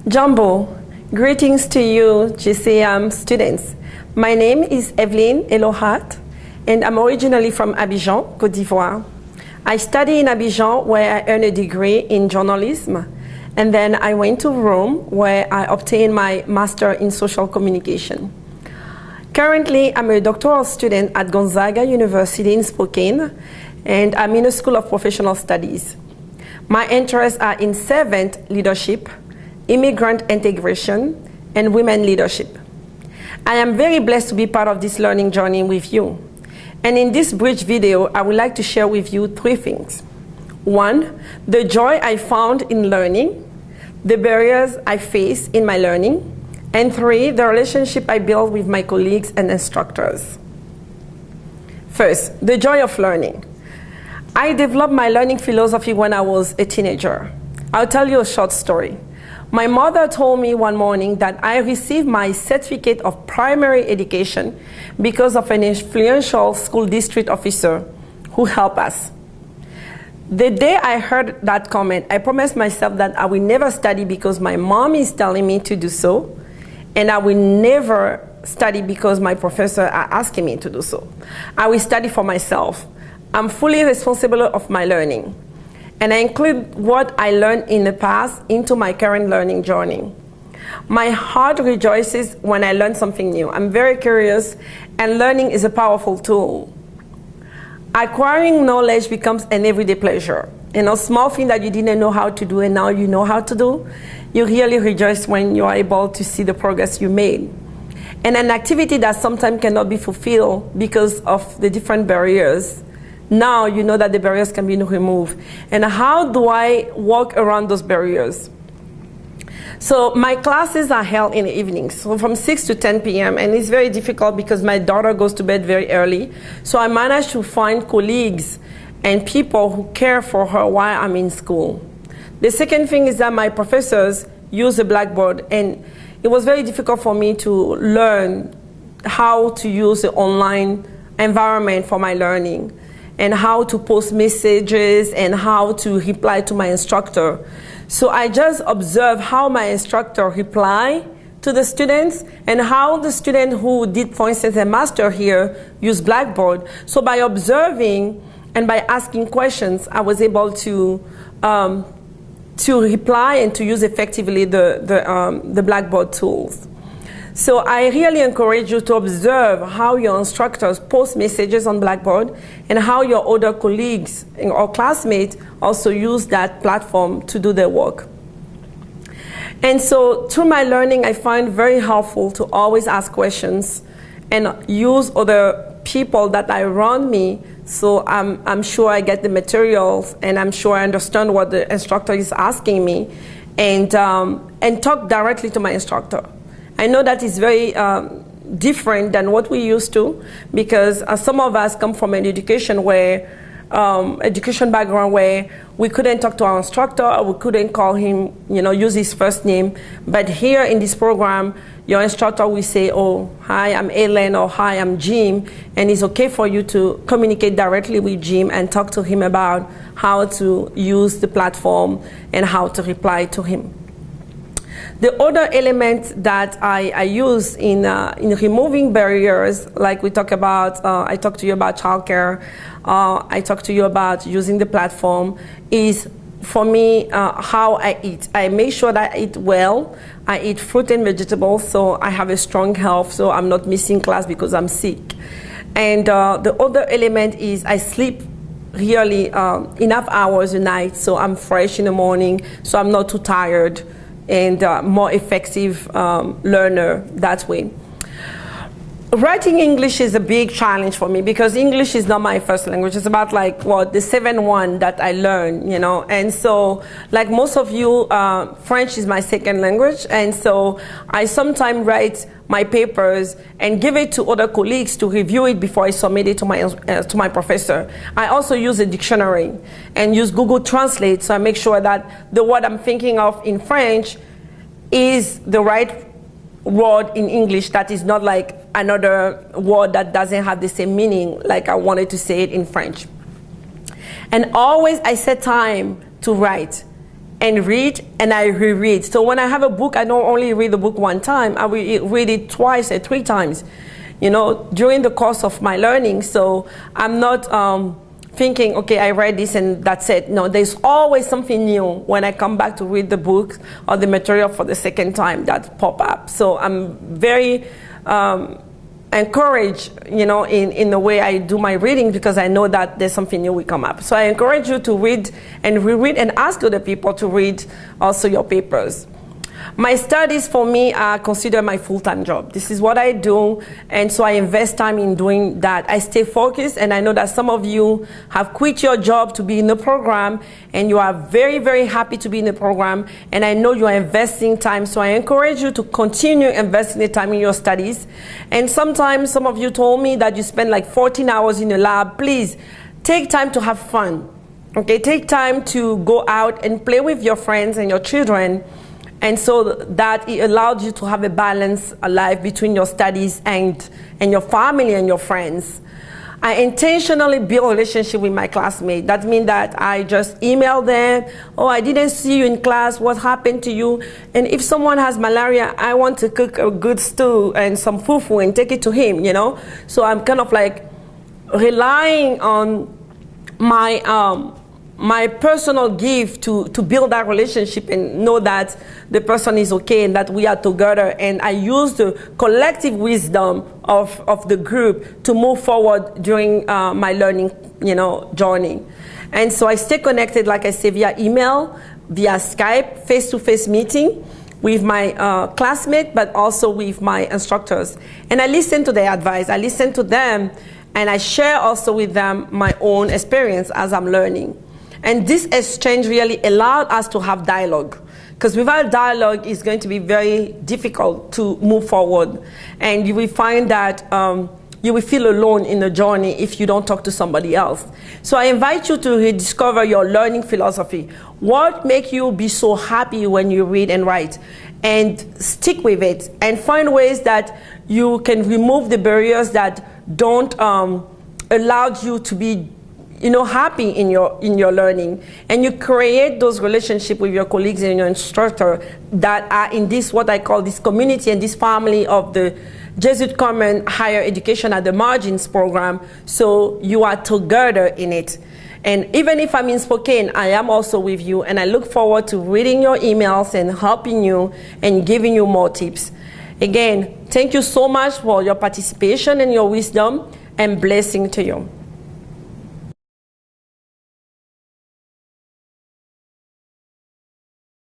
Jumbo, greetings to you GCM students. My name is Evelyn Elohat, and I'm originally from Abidjan, Côte d'Ivoire. I studied in Abidjan where I earned a degree in journalism, and then I went to Rome where I obtained my master in social communication. Currently, I'm a doctoral student at Gonzaga University in Spokane, and I'm in a School of Professional Studies. My interests are in servant leadership, immigrant integration, and women leadership. I am very blessed to be part of this learning journey with you. And in this brief video, I would like to share with you 3 things. 1, the joy I found in learning, the barriers I face in my learning, and 3, the relationship I build with my colleagues and instructors. First, the joy of learning. I developed my learning philosophy when I was a teenager. I'll tell you a short story. My mother told me one morning that I received my certificate of primary education because of an influential school district officer who helped us. The day I heard that comment, I promised myself that I will never study because my mom is telling me to do so, and I will never study because my professors are asking me to do so. I will study for myself. I'm fully responsible of my learning, and I include what I learned in the past into my current learning journey. My heart rejoices when I learn something new. I'm very curious, and learning is a powerful tool. Acquiring knowledge becomes an everyday pleasure. A small thing that you didn't know how to do and now you know how to do, you really rejoice when you are able to see the progress you made. And an activity that sometimes cannot be fulfilled because of the different barriers, now you know that the barriers can be removed. And how do I walk around those barriers? So my classes are held in the evenings, so from 6 to 10 p.m. And it's very difficult because my daughter goes to bed very early. So I managed to find colleagues and people who care for her while I'm in school. The second thing is that my professors use the Blackboard, and it was very difficult for me to learn how to use the online environment for my learning, and how to post messages and how to reply to my instructor. So I just observe how my instructor reply to the students and how the student who did, for instance, a master here use Blackboard. So by observing and by asking questions, I was able to reply and to use effectively the Blackboard tools. So I really encourage you to observe how your instructors post messages on Blackboard and how your other colleagues or classmates also use that platform to do their work. And so through my learning, I find very helpful to always ask questions and use other people that are around me, so I'm sure I get the materials and I'm sure I understand what the instructor is asking me, and talk directly to my instructor. I know that is very different than what we used to, because some of us come from an education background where we couldn't talk to our instructor, or we couldn't call him, use his first name. But here in this program, your instructor will say, oh, hi, I'm Evelyn, or hi, I'm Jim, and it's okay for you to communicate directly with Jim and talk to him about how to use the platform and how to reply to him. The other element that I use in removing barriers, like we talk about, I talked to you about childcare, I talked to you about using the platform, is for me how I eat. I make sure that I eat well. I eat fruit and vegetables, so I have a strong health, so I'm not missing class because I'm sick. And the other element is I sleep really enough hours a night, so I'm fresh in the morning, so I'm not too tired, and more effective learner that way. Writing English is a big challenge for me because English is not my first language. It's about like the 7-1 that I learned, and so like most of you, French is my second language, and so I sometimes write my papers and give it to other colleagues to review it before I submit it to my professor. I also use a dictionary and use Google Translate, so I make sure that the word I'm thinking of in French is the right word in English, that is not like another word that doesn't have the same meaning like I wanted to say it in French. And always I set time to write. and read, and I reread. So when I have a book, I don't only read the book one time, I will read it twice or 3 times, you know, during the course of my learning. So I'm not thinking, okay, I read this and that's it. No, there's always something new when I come back to read the book or the material for the second time that pop up. So I'm very encouraged, you know, in the way I do my reading, because I know that there's something new will come up. So I encourage you to read and reread, and ask other people to read also your papers. My studies, for me, are considered my full-time job. This is what I do, and so I invest time in doing that. I stay focused, and I know that some of you have quit your job to be in the program, and you are very, very happy to be in the program, and I know you are investing time, so I encourage you to continue investing the time in your studies. And sometimes some of you told me that you spend like 14 hours in the lab. Please, take time to have fun, okay? Take time to go out and play with your friends and your children, and so that it allowed you to have a balanced life between your studies and your family and your friends. I intentionally build a relationship with my classmates. That means that I just email them, oh, I didn't see you in class, what happened to you? And if someone has malaria, I want to cook a good stew and some fufu and take it to him, you know? So I'm kind of like relying on my personal gift to build that relationship and know that the person is okay and that we are together. And I use the collective wisdom of the group to move forward during my learning, you know, journey. And so I stay connected, like I say, via email, via Skype, face-to-face meeting with my classmates, but also with my instructors. And I listen to their advice. I listen to them, and I share also with them my own experience as I'm learning. And this exchange really allowed us to have dialogue, because without dialogue, it's going to be very difficult to move forward. And you will find that you will feel alone in the journey if you don't talk to somebody else. So I invite you to rediscover your learning philosophy. What makes you be so happy when you read and write? And stick with it, and find ways that you can remove the barriers that don't allow you to be, you know, happy in your learning. And you create those relationships with your colleagues and your instructor that are in this, what I call this community and this family of the Jesuit Common Higher Education at the Margins program. So you are together in it. And even if I'm in Spokane, I am also with you, and I look forward to reading your emails and helping you and giving you more tips. Again, thank you so much for your participation and your wisdom, and blessing to you.